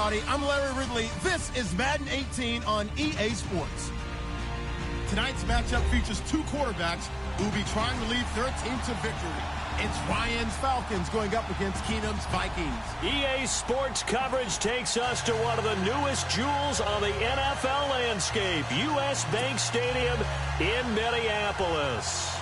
everybody. I'm Larry Ridley. This is Madden 18 on EA Sports. Tonight's matchup features two quarterbacks who will be trying to lead their team to victory. It's Ryan's Falcons going up against Keenum's Vikings. EA Sports coverage takes us to one of the newest jewels on the NFL landscape, US Bank Stadium in Minneapolis.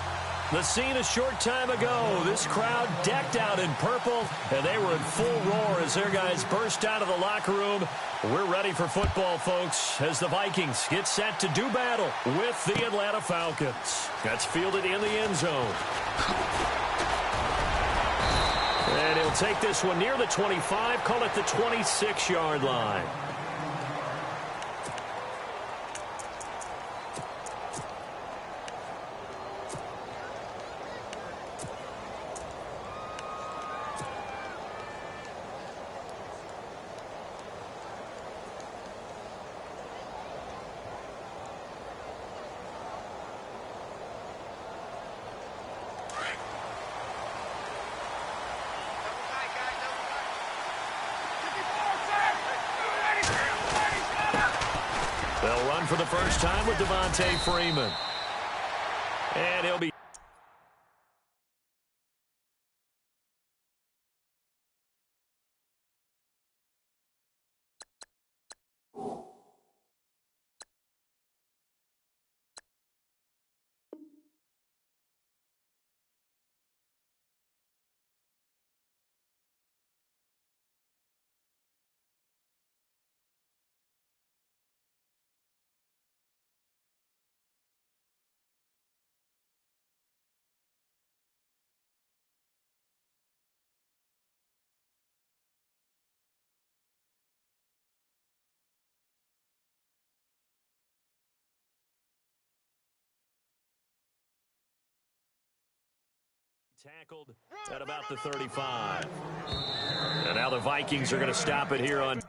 The scene a short time ago, this crowd decked out in purple, and they were in full roar as their guys burst out of the locker room. We're ready for football, folks, as the Vikings get set to do battle with the Atlanta Falcons. That's fielded in the end zone. And he'll take this one near the 25, call it the 26-yard line. They'll run for the first time with Devontae Freeman. And he'll be tackled at about the 35. And now the Vikings are going to stop it here on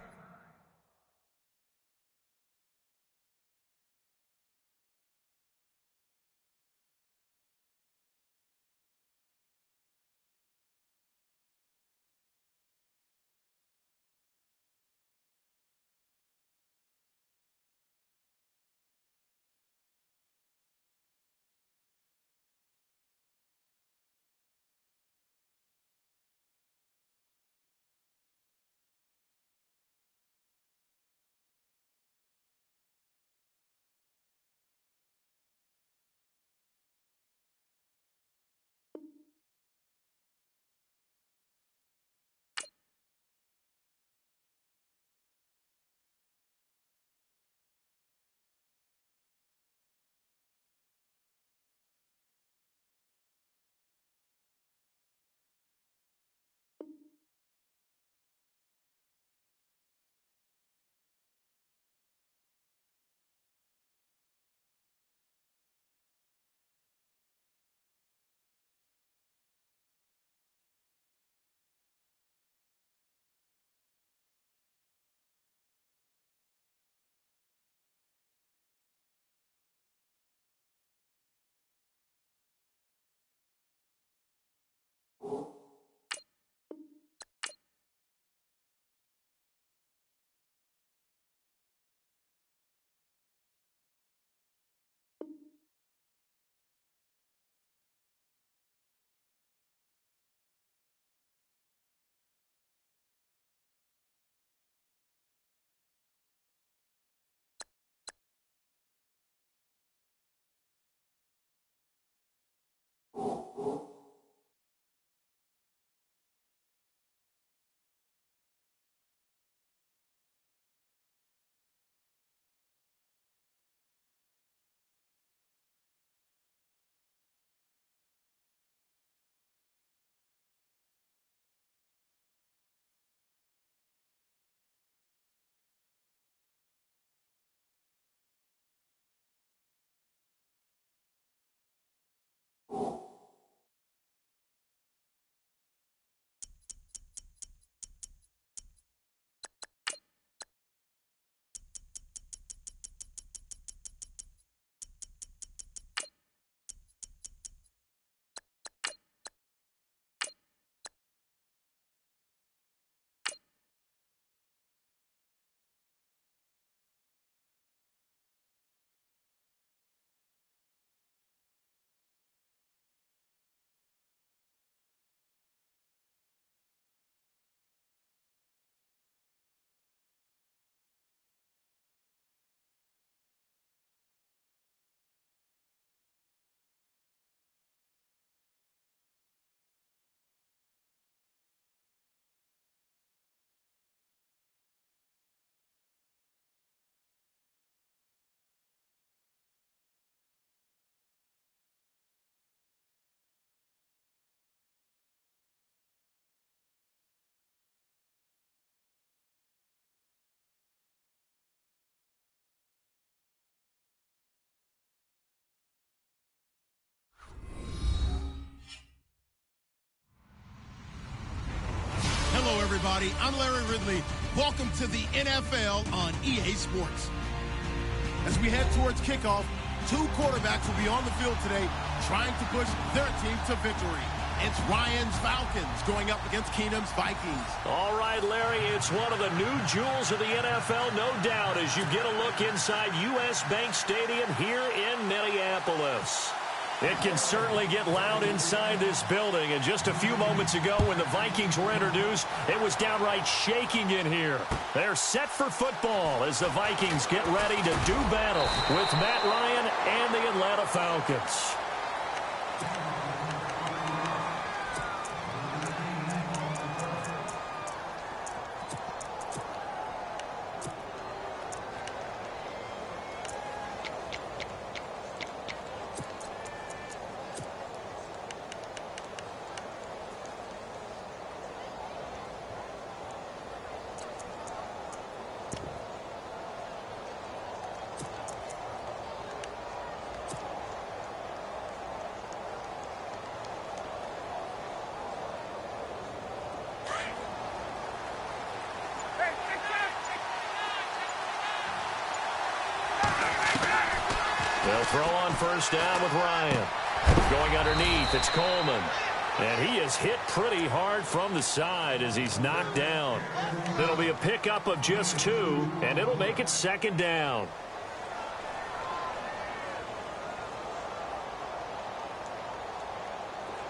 everybody. I'm Larry Ridley. Welcome to the NFL on EA Sports. As we head towards kickoff, two quarterbacks will be on the field today trying to push their team to victory. It's Ryan's Falcons going up against Keenum's Vikings. All right, Larry, it's one of the new jewels of the NFL, no doubt, as you get a look inside U.S. Bank Stadium here in Minneapolis. It can certainly get loud inside this building. And just a few moments ago when the Vikings were introduced, it was downright shaking in here. They're set for football as the Vikings get ready to do battle with Matt Ryan and the Atlanta Falcons. They'll throw on first down with Ryan. Going underneath, it's Coleman. And he is hit pretty hard from the side as he's knocked down. It'll be a pickup of just 2, and it'll make it second down.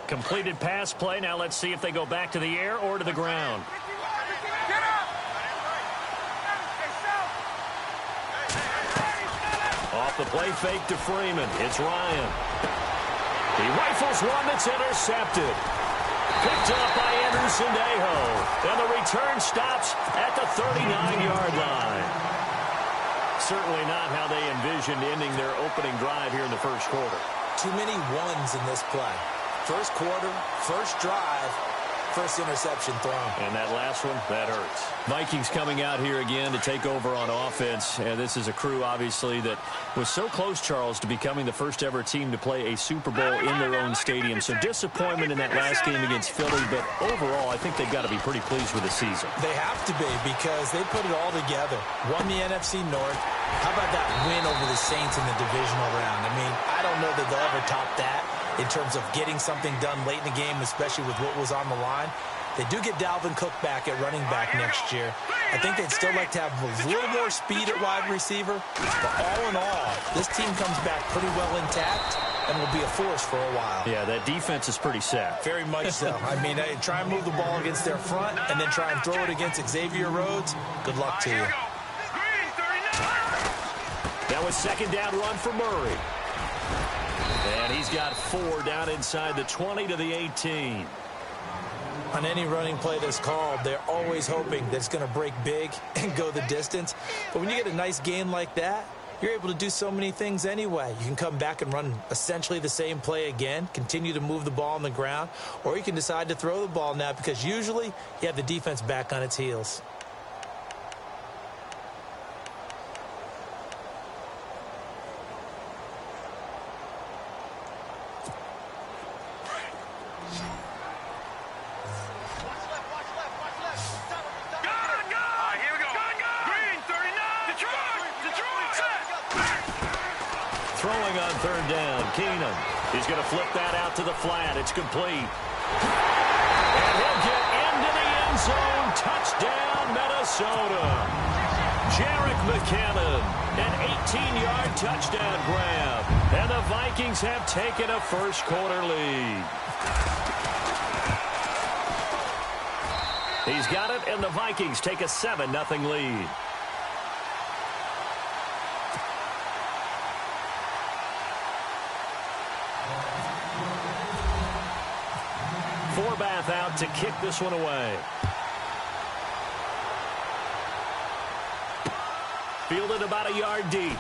Completed pass play. Now let's see if they go back to the air or to the ground. Off the play fake to Freeman. It's Ryan. He rifles one that's intercepted. Picked up by Andrew Sendejo. And the return stops at the 39-yard line. Certainly not how they envisioned ending their opening drive here in the first quarter. Too many ones in this play. First quarter, first drive, first interception thrown. And that last one, that hurts. Vikings coming out here again to take over on offense. And this is a crew, obviously, that was so close, Charles, to becoming the first ever team to play a Super Bowl in their own stadium. So disappointment in that last game against Philly. But overall, I think they've got to be pretty pleased with the season. They have to be because they put it all together. Won the NFC North. How about that win over the Saints in the divisional round? I mean, I don't know that they'll ever top that in terms of getting something done late in the game, especially with what was on the line. They do get Dalvin Cook back at running back next year. I think they'd still like to have a little more speed at wide receiver. But all in all, this team comes back pretty well intact and will be a force for a while. Yeah, that defense is pretty set. Very much so. I mean, try and move the ball against their front and then try and throw it against Xavier Rhodes. Good luck to you. That was second down run for Murray. And he's got 4 down inside the 20 to the 18. On any running play that's called, they're always hoping that it's going to break big and go the distance. But when you get a nice game like that, you're able to do so many things anyway. You can come back and run essentially the same play again, continue to move the ball on the ground, or you can decide to throw the ball now because usually you have the defense back on its heels. Throwing on third down, Keenum. He's going to flip that out to the flat. It's complete. And he'll get into the end zone. Touchdown, Minnesota. Jerick McKinnon, an 18-yard touchdown grab. And the Vikings have taken a first quarter lead. He's got it, and the Vikings take a 7-0 lead. Forbath out to kick this one away. Fielded about a yard deep.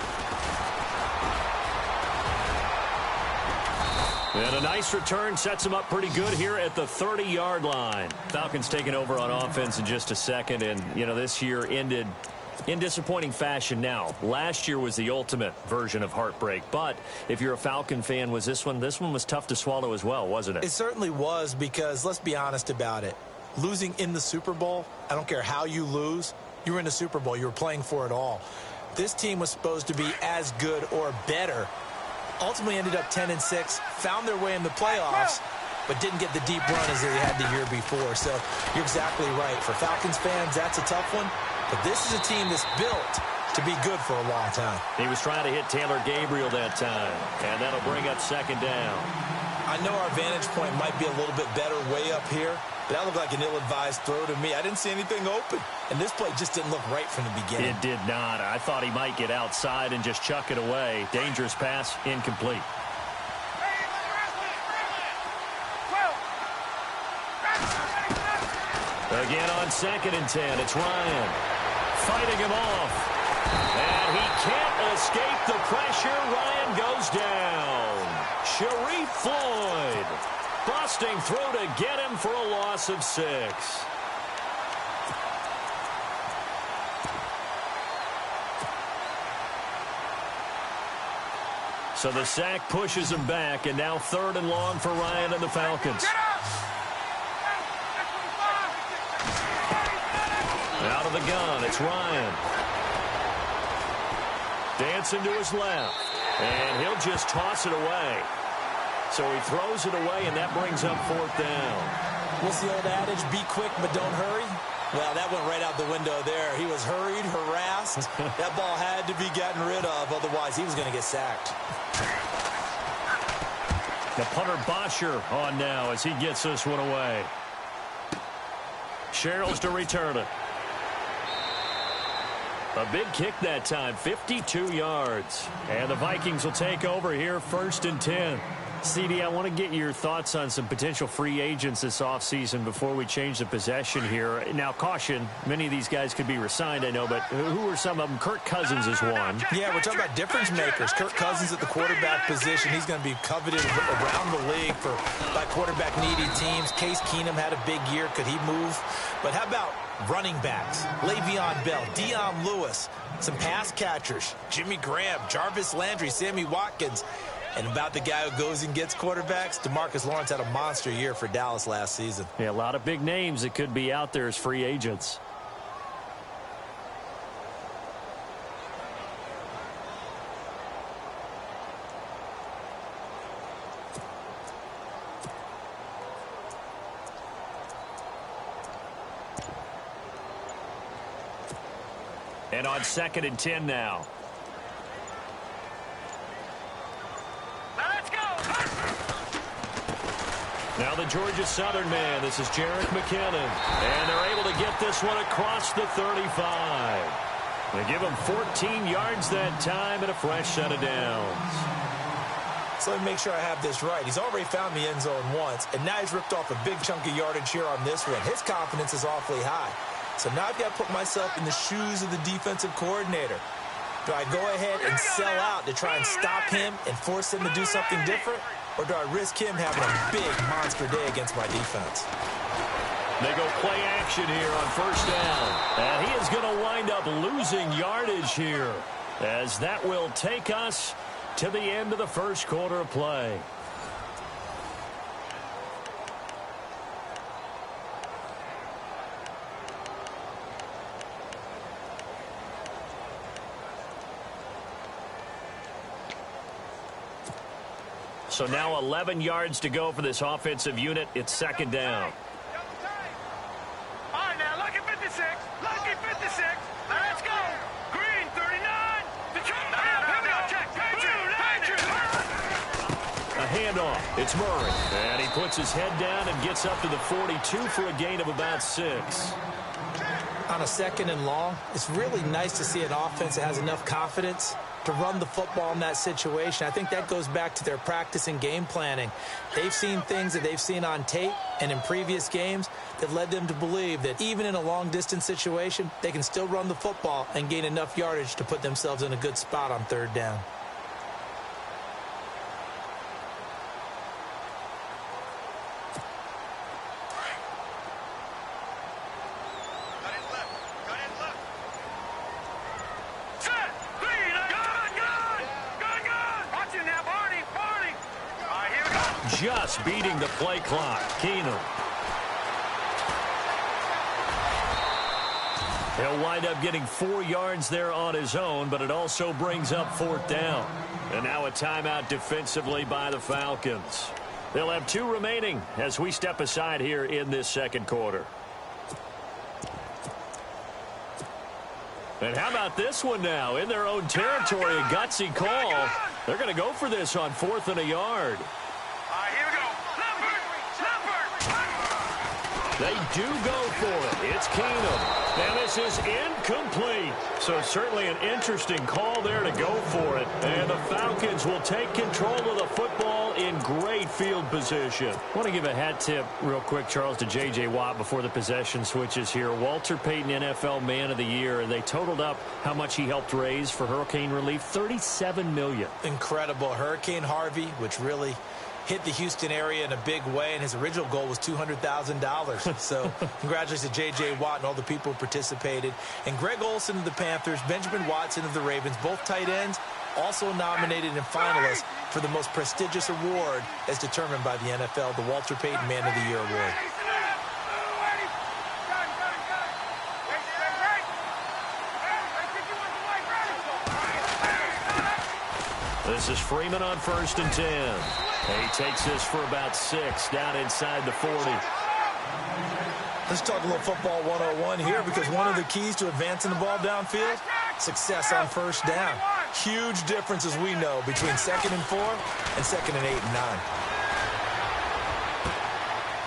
And a nice return sets him up pretty good here at the 30-yard line. Falcons taking over on offense in just a second. And, you know, this year ended in disappointing fashion now. Last year was the ultimate version of heartbreak. But if you're a Falcon fan, was this one was tough to swallow as well, wasn't it? It certainly was because, let's be honest about it, losing in the Super Bowl, I don't care how you lose, you were in the Super Bowl. You were playing for it all. This team was supposed to be as good or better. Ultimately ended up 10-6, found their way in the playoffs, but didn't get the deep run as they had the year before. So you're exactly right. For Falcons fans, that's a tough one. But this is a team that's built to be good for a long time. He was trying to hit Taylor Gabriel that time, and that'll bring up second down. I know our vantage point might be a little bit better way up here, but that looked like an ill-advised throw to me. I didn't see anything open, and this play just didn't look right from the beginning. It did not. I thought he might get outside and just chuck it away. Dangerous pass, incomplete. Again on 2nd and 10, it's Ryan fighting him off. And he can't escape the pressure. Ryan goes down. Sharif Floyd busting through to get him for a loss of 6. So the sack pushes him back, and now 3rd and long for Ryan and the Falcons. Out of the gun, it's Ryan. Dancing to his left, and he'll just toss it away. So he throws it away, and that brings up 4th down. What's the old adage? Be quick, but don't hurry. Well, that went right out the window there. He was hurried, harassed. That ball had to be gotten rid of, otherwise he was going to get sacked. The punter Bosher on now as he gets this one away. Sherrills to return it. A big kick that time, 52 yards. And the Vikings will take over here, 1st and 10. CD, I want to get your thoughts on some potential free agents this offseason before we change the possession here. Now, caution, many of these guys could be re-signed, I know, but who are some of them? Kirk Cousins is one. Yeah, we're talking about difference makers. Kirk Cousins at the quarterback position. He's going to be coveted around the league by quarterback-needy teams. Case Keenum had a big year. Could he move? But how about running backs? Le'Veon Bell, Dion Lewis, some pass catchers, Jimmy Graham, Jarvis Landry, Sammy Watkins. And about the guy who goes and gets quarterbacks, DeMarcus Lawrence had a monster year for Dallas last season. Yeah, a lot of big names that could be out there as free agents. And on 2nd and 10 now. Now the Georgia Southern man, this is Jerick McKinnon. And they're able to get this one across the 35. They give him 14 yards that time and a fresh set of downs. So let me make sure I have this right. He's already found the end zone once, and now he's ripped off a big chunk of yardage here on this one. His confidence is awfully high. So now I've got to put myself in the shoes of the defensive coordinator. Do I go ahead and sell out to try and stop him and force him to do something different? Or do I risk him having a big monster day against my defense? They go play action here on 1st down. And he is going to wind up losing yardage here, as that will take us to the end of the 1st quarter of play. So now 11 yards to go for this offensive unit. It's 2nd down. All right, now, lucky 56. Lucky 56. Let's go. Green, 39. Detroit. Here we go. Check. A handoff. It's Murray. And he puts his head down and gets up to the 42 for a gain of about 6. On a 2nd and long, it's really nice to see an offense that has enough confidence to run the football in that situation. I think that goes back to their practice and game planning. They've seen things that they've seen on tape and in previous games that led them to believe that even in a long-distance situation, they can still run the football and gain enough yardage to put themselves in a good spot on 3rd down. Just beating the play clock. Keenum. He'll wind up getting 4 yards there on his own, but it also brings up 4th down. And now a timeout defensively by the Falcons. They'll have 2 remaining as we step aside here in this second quarter. And how about this one now? In their own territory, a gutsy call. They're going to go for this on 4th and a yard. Here we go. They do go for it. It's Keenum. And this is incomplete. So certainly an interesting call there to go for it. And the Falcons will take control of the football in great field position. I want to give a hat tip real quick, Charles, to J.J. Watt before the possession switches here. Walter Payton, NFL Man of the Year. They totaled up how much he helped raise for hurricane relief, $37 million. Incredible. Hurricane Harvey, which really hit the Houston area in a big way, and his original goal was $200,000. So congratulations to J.J. Watt and all the people who participated. And Greg Olsen of the Panthers, Benjamin Watson of the Ravens, both tight ends, also nominated and finalists for the most prestigious award as determined by the NFL, the Walter Payton Man of the Year Award. This is Freeman on 1st and 10. He takes this for about 6 down inside the 40. Let's talk a little football 101 here, because one of the keys to advancing the ball downfield, success on 1st down. Huge difference, as we know, between 2nd and 4 and 2nd and 8 and 9.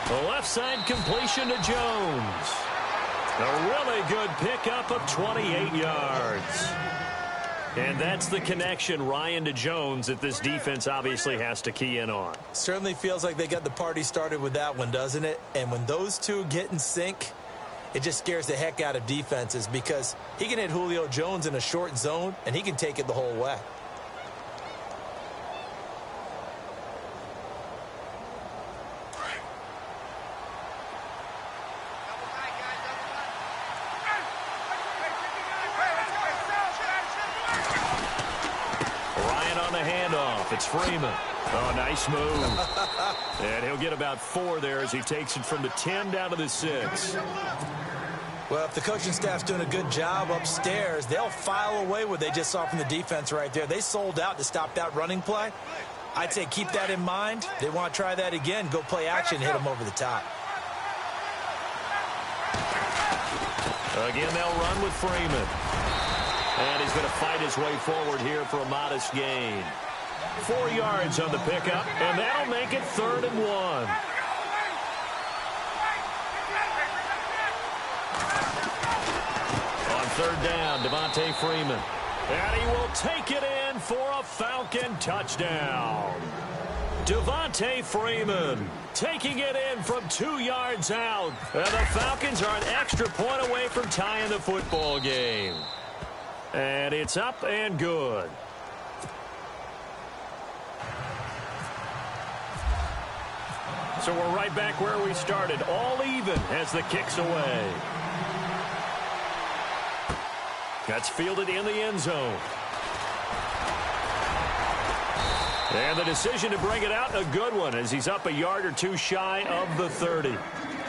The left side completion to Jones. A really good pickup of 28 yards. And that's the connection, Ryan, to Jones, that this defense obviously has to key in on. Certainly feels like they got the party started with that one, doesn't it? And when those two get in sync, it just scares the heck out of defenses, because he can hit Julio Jones in a short zone, and he can take it the whole way. It's Freeman. Oh, nice move. And he'll get about 4 there as he takes it from the 10 down to the 6. Well, if the coaching staff's doing a good job upstairs, they'll file away what they just saw from the defense right there. They sold out to stop that running play. I'd say keep that in mind. They want to try that again. Go play action, hit them over the top. Again, they'll run with Freeman. And he's going to fight his way forward here for a modest gain. 4 yards on the pickup, and that'll make it 3rd and 1. On 3rd down, Devontae Freeman. And he will take it in for a Falcon touchdown. Devontae Freeman taking it in from 2 yards out. And the Falcons are an extra point away from tying the football game. And it's up and good. So we're right back where we started, all even as the kick's away. That's fielded in the end zone. And the decision to bring it out, a good one, as he's up a yard or 2 shy of the 30.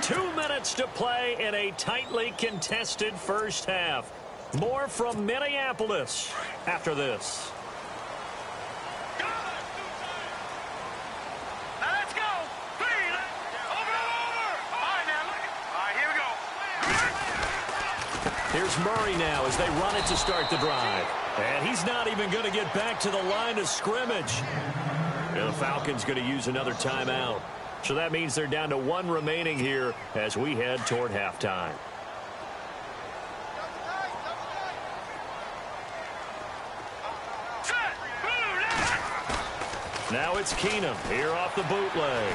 2 minutes to play in a tightly contested first half. More from Minneapolis after this. Here's Murray now as they run it to start the drive. And he's not even going to get back to the line of scrimmage. And the Falcons going to use another timeout. So that means they're down to 1 remaining here as we head toward halftime. Now it's Keenum here off the bootleg.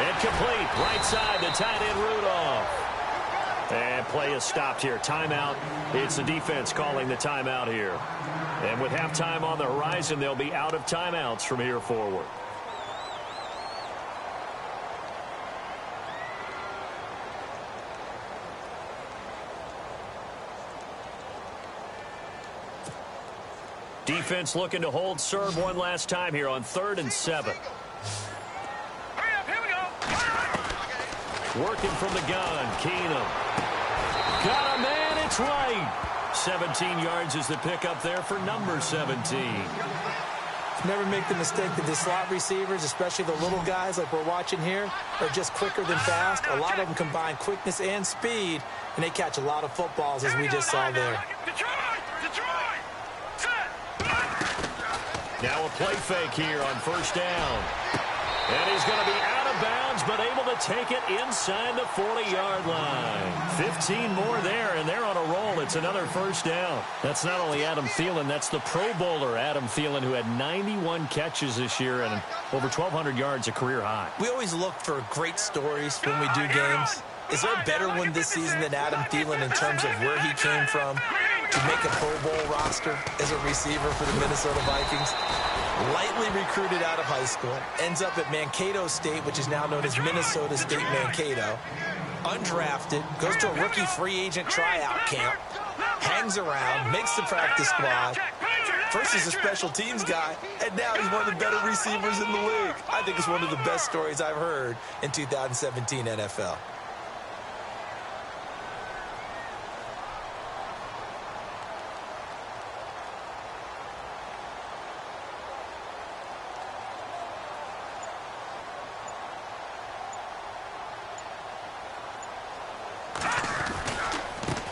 And complete. Right side to tight end Rudolph. And play is stopped here. Timeout. It's the defense calling the timeout here. And with halftime on the horizon, they'll be out of timeouts from here forward. Defense looking to hold serve one last time here on 3rd and 7. Working from the gun, Keenum. Got a man it's right. 17 yards is the pickup there for number 17. Never make the mistake that the slot receivers, especially the little guys like we're watching here, are just quicker than fast. A lot of them combine quickness and speed, and they catch a lot of footballs, as we just saw there. Now a play fake here on first down. And he's going to be out of bounds, but able to take it inside the 40-yard line. 15 more there, and they're on a roll. It's another first down. That's not only Adam Thielen, that's the Pro Bowler Adam Thielen, who had 91 catches this year and over 1,200 yards, a career high. We always look for great stories when we do games. Is there a better one this season than Adam Thielen in terms of where he came from to make a Pro Bowl roster as a receiver for the Minnesota Vikings? Lightly recruited out of high school, ends up at Mankato State, which is now known as Minnesota State Mankato. Undrafted, goes to a rookie free agent tryout camp, hangs around, makes the practice squad. First he's a special teams guy, and now he's one of the better receivers in the league. I think it's one of the best stories I've heard in 2017 NFL.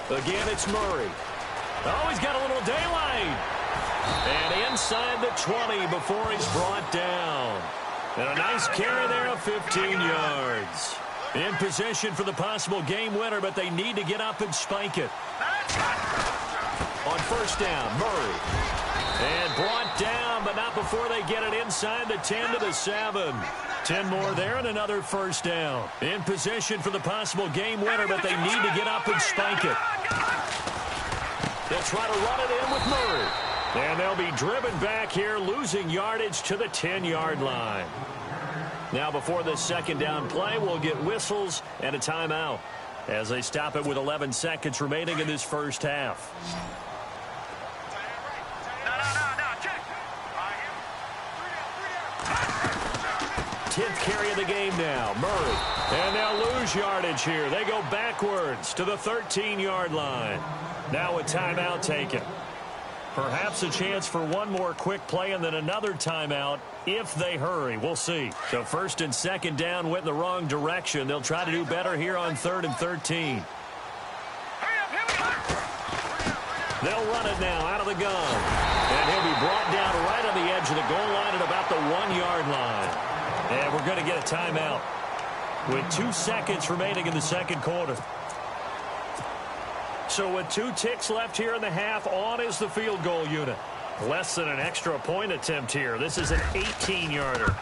Again, it's Murray. Oh, he's got a little daylight. And inside the 20 before he's brought down. And a nice carry there of 15 yards. In position for the possible game winner, but they need to get up and spike it. On first down, Murray. And brought down, but not before they get it inside the 10 to the 7. 10 more there and another first down. In position for the possible game winner, but they need to get up and spike it. They'll try to run it in with Murray. And they'll be driven back here, losing yardage to the 10-yard line. Now before this second down play, we'll get whistles and a timeout as they stop it with 11 seconds remaining in this first half. 10th carry of the game now. Murray. And they'll lose yardage here. They go backwards to the 13-yard line. Now a timeout taken. Perhaps a chance for one more quick play and then another timeout if they hurry. We'll see. So first and second down went in the wrong direction. They'll try to do better here on 3rd and 13. They'll run it now out of the gun. And he'll be brought down right on the edge of the goal line at about the 1-yard line. And we're going to get a timeout with 2 seconds remaining in the second quarter. So with 2 ticks left here in the half, on is the field goal unit. Less than an extra point attempt here. This is an 18-yarder.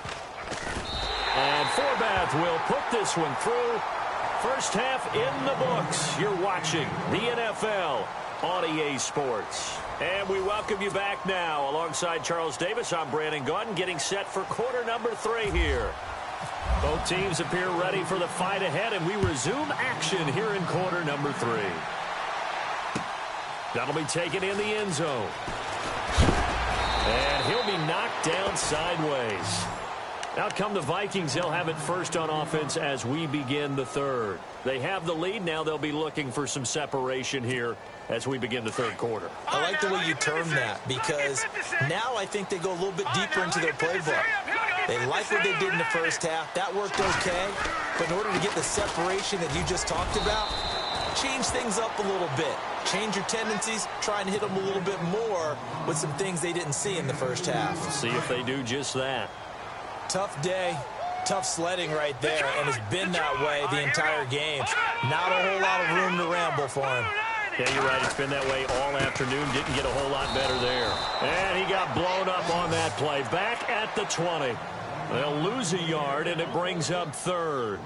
And Forbath will put this one through. First half in the books. You're watching the NFL on EA Sports. And we welcome you back now. Alongside Charles Davis, I'm Brandon Gaudin, getting set for quarter number 3 here. Both teams appear ready for the fight ahead, and we resume action here in quarter number 3. That'll be taken in the end zone. And he'll be knocked down sideways. Out come the Vikings. They'll have it first on offense as we begin the third. They have the lead. Now they'll be looking for some separation here as we begin the third quarter. I like the way you term that, because now I think they go a little bit deeper into their playbook. They like what they did in the first half. That worked okay. But in order to get the separation that you just talked about, change things up a little bit. Change your tendencies. Try and hit them a little bit more with some things they didn't see in the first half. See if they do just that. Tough day. Tough sledding right there, and it's been that way the entire game. Not a whole lot of room to ramble for him. Yeah, you're right. It's been that way all afternoon. Didn't get a whole lot better there. And he got blown up on that play. Back at the 20. They'll lose a yard, and it brings up third.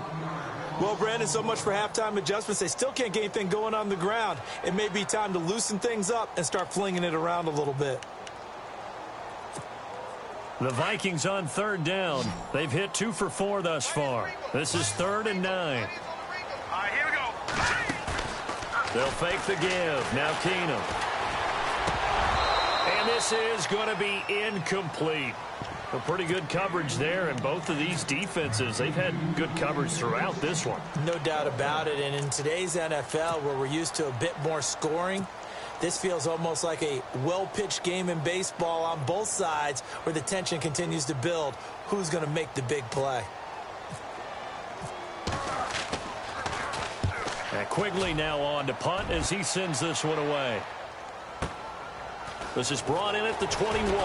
Well, Brandon, so much for halftime adjustments. They still can't get anything going on the ground. It may be time to loosen things up and start flinging it around a little bit. The Vikings on third down. They've hit 2 for 4 thus far. This is 3rd and 9. All right, here we go. They'll fake the give. Now Keenum. And this is going to be incomplete. Well, pretty good coverage there, and both of these defenses, they've had good coverage throughout this one. No doubt about it, and in today's NFL, where we're used to a bit more scoring, this feels almost like a well-pitched game in baseball on both sides where the tension continues to build. Who's going to make the big play? And Quigley now on to punt as he sends this one away. This is brought in at the 21.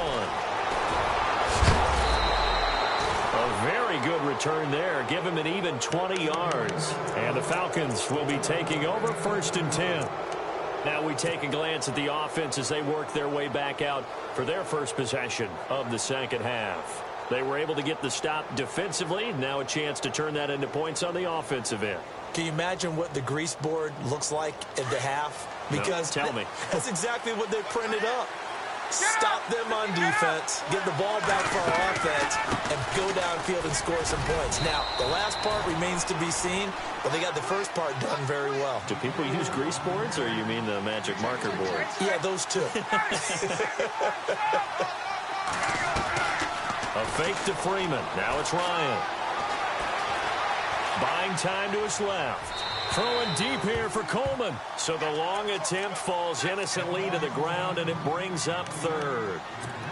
A very good return there. Give him an even 20 yards. And the Falcons will be taking over 1st and 10. Now we take a glance at the offense as they work their way back out for their first possession of the second half. They were able to get the stop defensively. Now a chance to turn that into points on the offensive end. Can you imagine what the grease board looks like at the half? Because no, tell me. That's exactly what they printed up. Stop them on defense, get the ball back for our offense, and go downfield and score some points. Now, the last part remains to be seen, but they got the first part done very well. Do people use grease boards, or you mean the magic marker board? Yeah, those two. A fake to Freeman. Now it's Ryan. Buying time to his left. Throwing deep here for Coleman. So the long attempt falls innocently to the ground, and it brings up 3rd.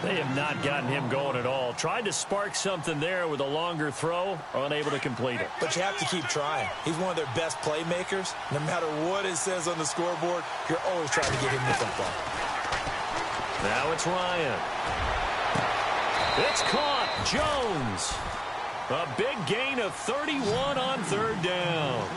They have not gotten him going at all. Tried to spark something there with a longer throw, unable to complete it. But you have to keep trying. He's one of their best playmakers. No matter what it says on the scoreboard, you're always trying to get him the football. Now it's Ryan. It's caught. Jones. A big gain of 31 on 3rd down.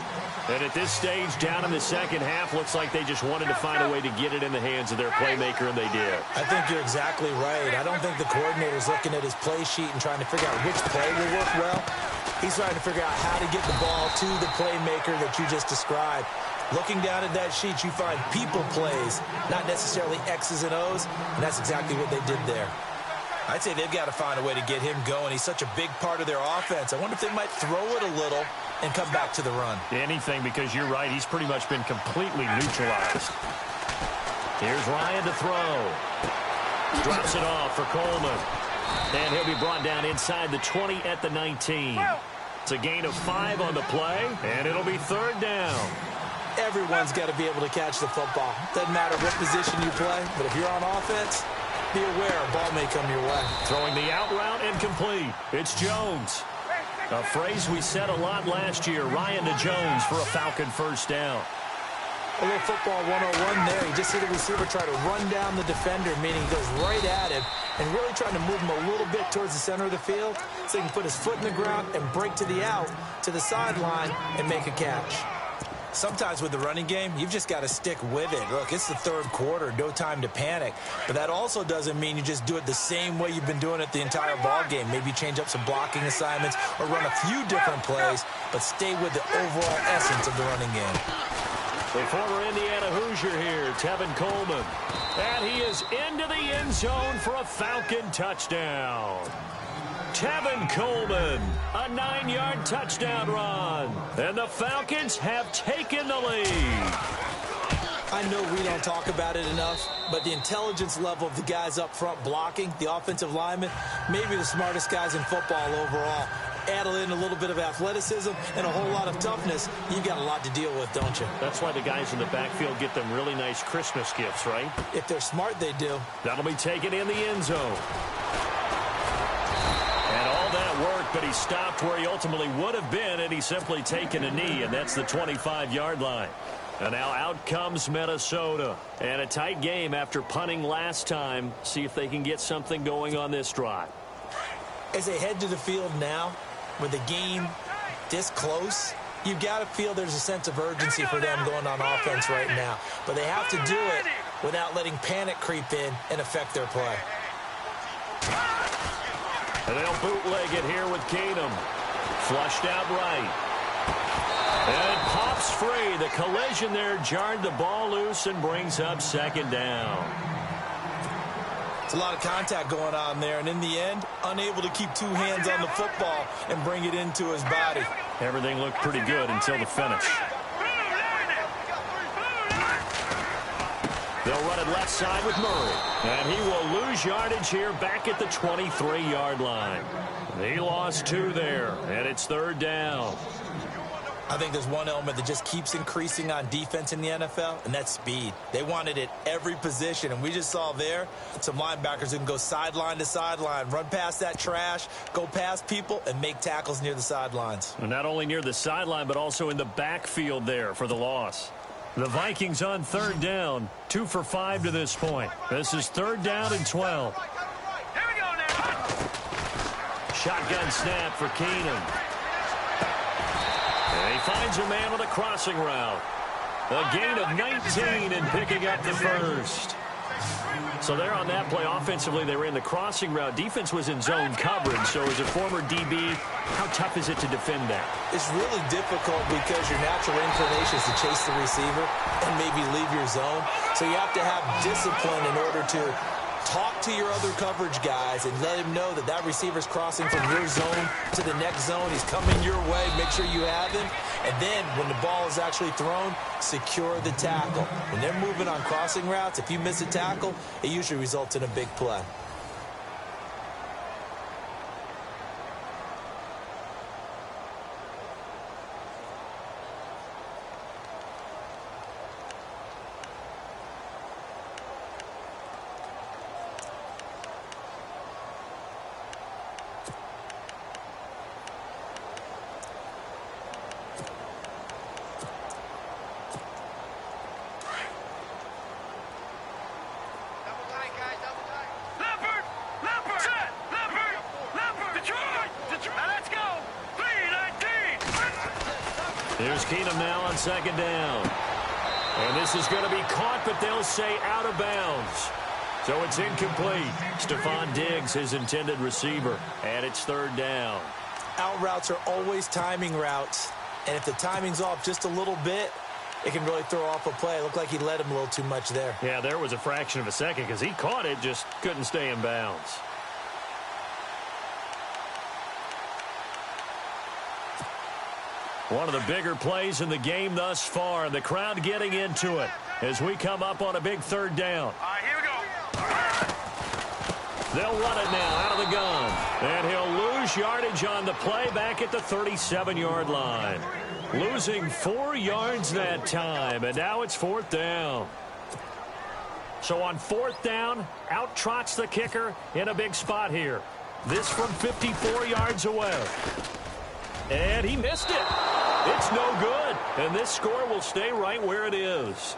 And at this stage, down in the second half, looks like they just wanted to find a way to get it in the hands of their playmaker, and they did. I think you're exactly right. I don't think the coordinator's looking at his play sheet and trying to figure out which play will work well. He's trying to figure out how to get the ball to the playmaker that you just described. Looking down at that sheet, you find people plays, not necessarily X's and O's, and that's exactly what they did there. I'd say they've got to find a way to get him going. He's such a big part of their offense. I wonder if they might throw it a little and come back to the run. Anything, because you're right. He's pretty much been completely neutralized. Here's Ryan to throw. Drops it off for Coleman. And he'll be brought down inside the 20 at the 19. It's a gain of 5 on the play, and it'll be 3rd down. Everyone's got to be able to catch the football. Doesn't matter what position you play, but if you're on offense, be aware a ball may come your way. Throwing the out route incomplete. It's Jones. A phrase we said a lot last year. Ryan to Jones for a Falcon 1st down. A little football 101 there. You just see the receiver try to run down the defender, meaning he goes right at him and really trying to move him a little bit towards the center of the field so he can put his foot in the ground and break to the out, to the sideline, and make a catch. Sometimes with the running game, you've just got to stick with it. Look, it's the 3rd quarter, no time to panic. But that also doesn't mean you just do it the same way you've been doing it the entire ball game. Maybe change up some blocking assignments or run a few different plays, but stay with the overall essence of the running game. The former Indiana Hoosier here, Tevin Coleman. And he is into the end zone for a Falcon touchdown. Tevin Coleman, a 9-yard touchdown run. And the Falcons have taken the lead. I know we don't talk about it enough, but the intelligence level of the guys up front blocking, the offensive linemen, maybe the smartest guys in football overall. Add in a little bit of athleticism and a whole lot of toughness, you've got a lot to deal with, don't you? That's why the guys in the backfield get them really nice Christmas gifts, right? If they're smart, they do. That'll be taken in the end zone. And all that work, but he stopped where he ultimately would have been, and he's simply taken a knee, and that's the 25-yard line. And now out comes Minnesota. And a tight game after punting last time. See if they can get something going on this drive. As they head to the field now, with the game this close, you've got to feel there's a sense of urgency for them going on offense right now. But they have to do it without letting panic creep in and affect their play. And they'll bootleg it here with Keenum. Flushed out right. And it pops free. The collision there jarred the ball loose and brings up 2nd down. It's a lot of contact going on there, and in the end, unable to keep 2 hands on the football and bring it into his body. Everything looked pretty good until the finish. They'll run it left side with Murray. And he will lose yardage here back at the 23-yard line. He lost 2 there, and it's 3rd down. I think there's one element that just keeps increasing on defense in the NFL, and that's speed. They want it at every position, and we just saw there some linebackers who can go sideline to sideline, run past that trash, go past people, and make tackles near the sidelines. And not only near the sideline, but also in the backfield there for the loss. The Vikings on 3rd down, 2 for 5 to this point. This is 3rd down and 12. Here we go now. Shotgun snap for Keenum. And he finds a man with a crossing route. A gain of 19 and picking up the first. So there on that play, offensively, they ran the crossing route. Defense was in zone coverage. So as a former DB, how tough is it to defend that? It's really difficult because your natural inclination is to chase the receiver and maybe leave your zone. So you have to have discipline in order to talk to your other coverage guys and let him know that that receiver's crossing from your zone to the next zone. He's coming your way. Make sure you have him. And then when the ball is actually thrown, secure the tackle. When they're moving on crossing routes, if you miss a tackle, it usually results in a big play. Here's Keenum now on 2nd down. And this is going to be caught, but they'll say out of bounds. So it's incomplete. Stephon Diggs, his intended receiver, and it's 3rd down. Out routes are always timing routes, and if the timing's off just a little bit, it can really throw off a play. It looked like he led him a little too much there. Yeah, there was a fraction of a second because he caught it, just couldn't stay in bounds. One of the bigger plays in the game thus far. The crowd getting into it as we come up on a big 3rd down. All right, here we go. They'll run it now out of the gun. And he'll lose yardage on the play back at the 37-yard line. Losing 4 yards that time, and now it's 4th down. So on 4th down, out trots the kicker in a big spot here. This from 54 yards away. And he missed it. It's no good. And this score will stay right where it is.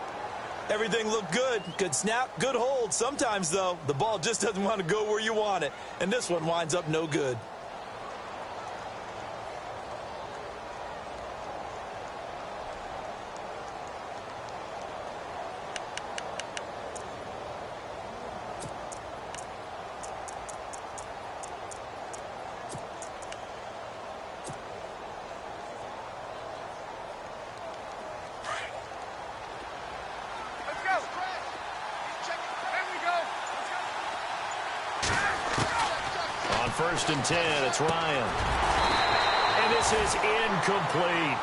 Everything looked good. Good snap, good hold. Sometimes, though, the ball just doesn't want to go where you want it. And this one winds up no good. On 1st and 10, it's Ryan. And this is incomplete.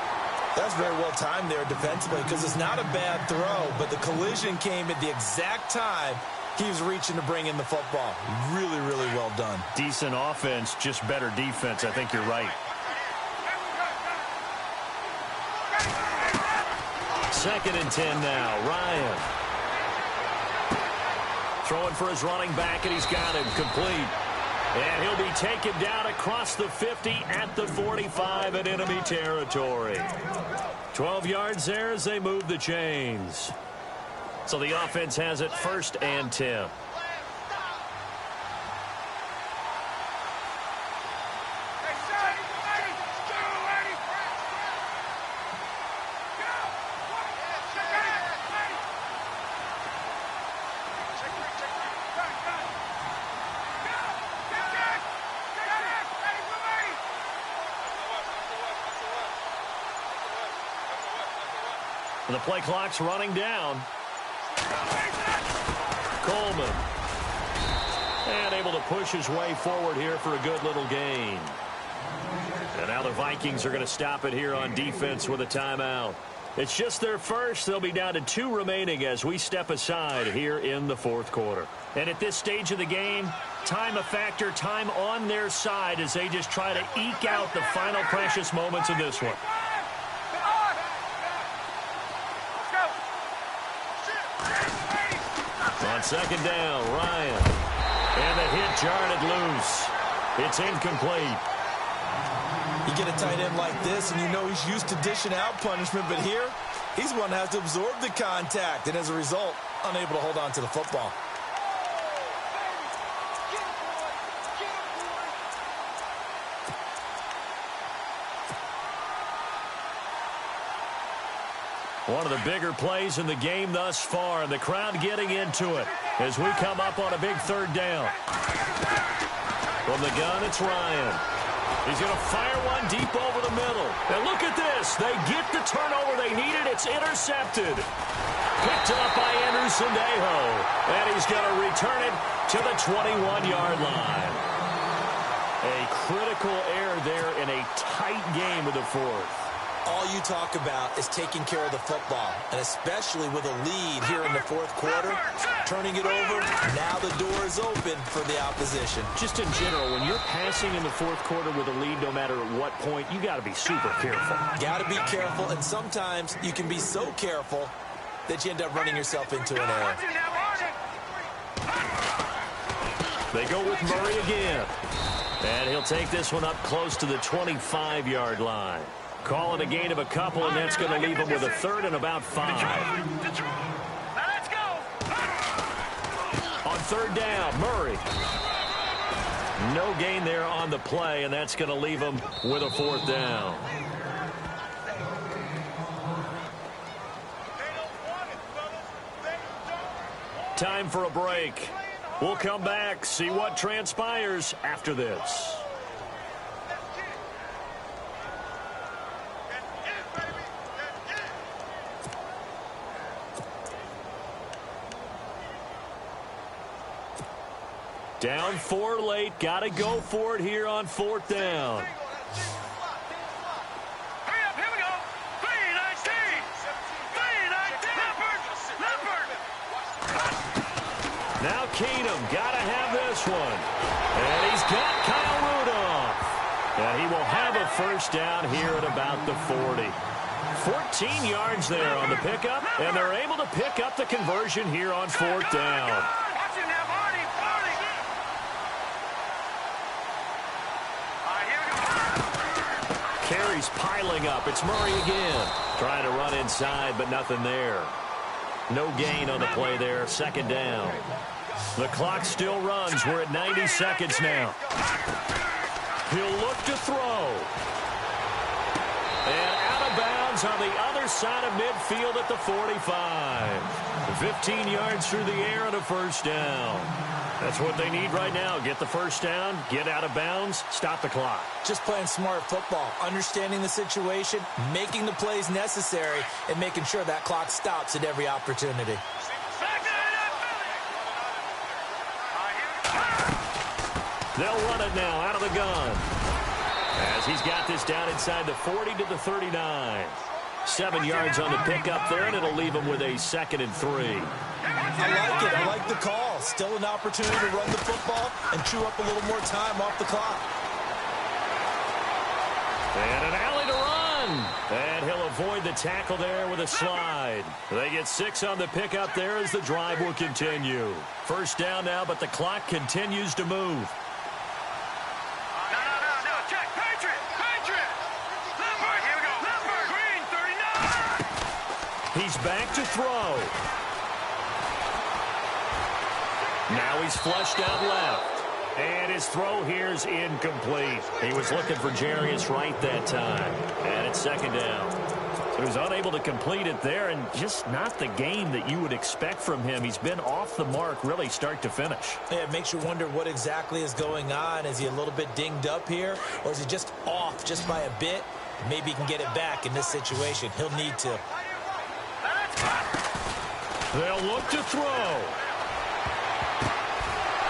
That's very well timed there defensively because it's not a bad throw, but the collision came at the exact time he was reaching to bring in the football. Really, really well done. Decent offense, just better defense. I think you're right. 2nd and 10 now. Ryan. Throwing for his running back, and he's got him complete. And he'll be taken down across the 50 at the 45 in enemy territory. 12 yards there as they move the chains. So the offense has it 1st and 10. The play clock's running down. Coleman. And able to push his way forward here for a good little gain. And now the Vikings are going to stop it here on defense with a timeout. It's just their first. They'll be down to 2 remaining as we step aside here in the fourth quarter. And at this stage of the game, time a factor, time on their side as they just try to eke out the final precious moments of this one. On second down, Ryan. And the hit jarred it loose. It's incomplete. You get a tight end like this, and you know he's used to dishing out punishment, but here, he's one that has to absorb the contact, and as a result, unable to hold on to the football. One of the bigger plays in the game thus far, and the crowd getting into it as we come up on a big third down. From the gun, it's Ryan. He's going to fire one deep over the middle. And look at this. They get the turnover they needed. It's intercepted. Picked up by Andrew Sendejo. And he's going to return it to the 21-yard line. A critical error there in a tight game of the fourth. All you talk about is taking care of the football, and especially with a lead here in the fourth quarter, turning it over, now the door is open for the opposition. Just in general, when you're passing in the fourth quarter with a lead, no matter at what point, you got to be super careful. Got to be careful, and sometimes you can be so careful that you end up running yourself into an error. They go with Murray again, and he'll take this one up close to the 25-yard line. Call it a gain of a couple, and that's going to leave him with a third and about 5. Let's go. On third down, Murray. No gain there on the play, and that's going to leave him with a fourth down. Time for a break. We'll come back, see what transpires after this. Down 4 late. Got to go for it here on fourth down. Hurry up, here we go. 3-19. 3-19. Now Keenum got to have this one. And he's got Kyle Rudolph. And he will have a first down here at about the 40. 14 yards there on the pickup, and they're able to pick up the conversion here on fourth down. Carries piling up. It's Murray again. Trying to run inside, but nothing there. No gain on the play there. Second down. The clock still runs. We're at 90 seconds now. He'll look to throw. And out of bounds on the other side of midfield at the 45. 15 yards through the air and a first down. That's what they need right now. Get the first down, get out of bounds, stop the clock. Just playing smart football, understanding the situation, making the plays necessary, and making sure that clock stops at every opportunity. They'll run it now out of the gun. As he's got this down inside the 40 to the 39. 7 yards on the pickup there, and it'll leave him with a 2nd and 3. I like it. I like the call. Still an opportunity to run the football and chew up a little more time off the clock. And an alley to run. And he'll avoid the tackle there with a slide. They get 6 on the pickup there as the drive will continue. First down now, but the clock continues to move. He's back to throw. Now he's flushed out left. And his throw here is incomplete. He was looking for Jarius Wright that time. And it's second down. So he was unable to complete it there, and just not the game that you would expect from him. He's been off the mark really start to finish. Yeah, it makes you wonder what exactly is going on. Is he a little bit dinged up here, or is he just off just by a bit? Maybe he can get it back in this situation. He'll need to. They'll look to throw.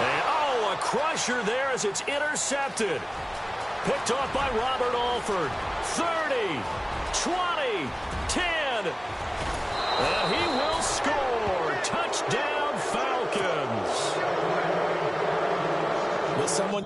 And, a crusher there as it's intercepted. Picked off by Robert Alford. 30, 20, 10. one. And he will score. Touchdown, Falcons. Will someone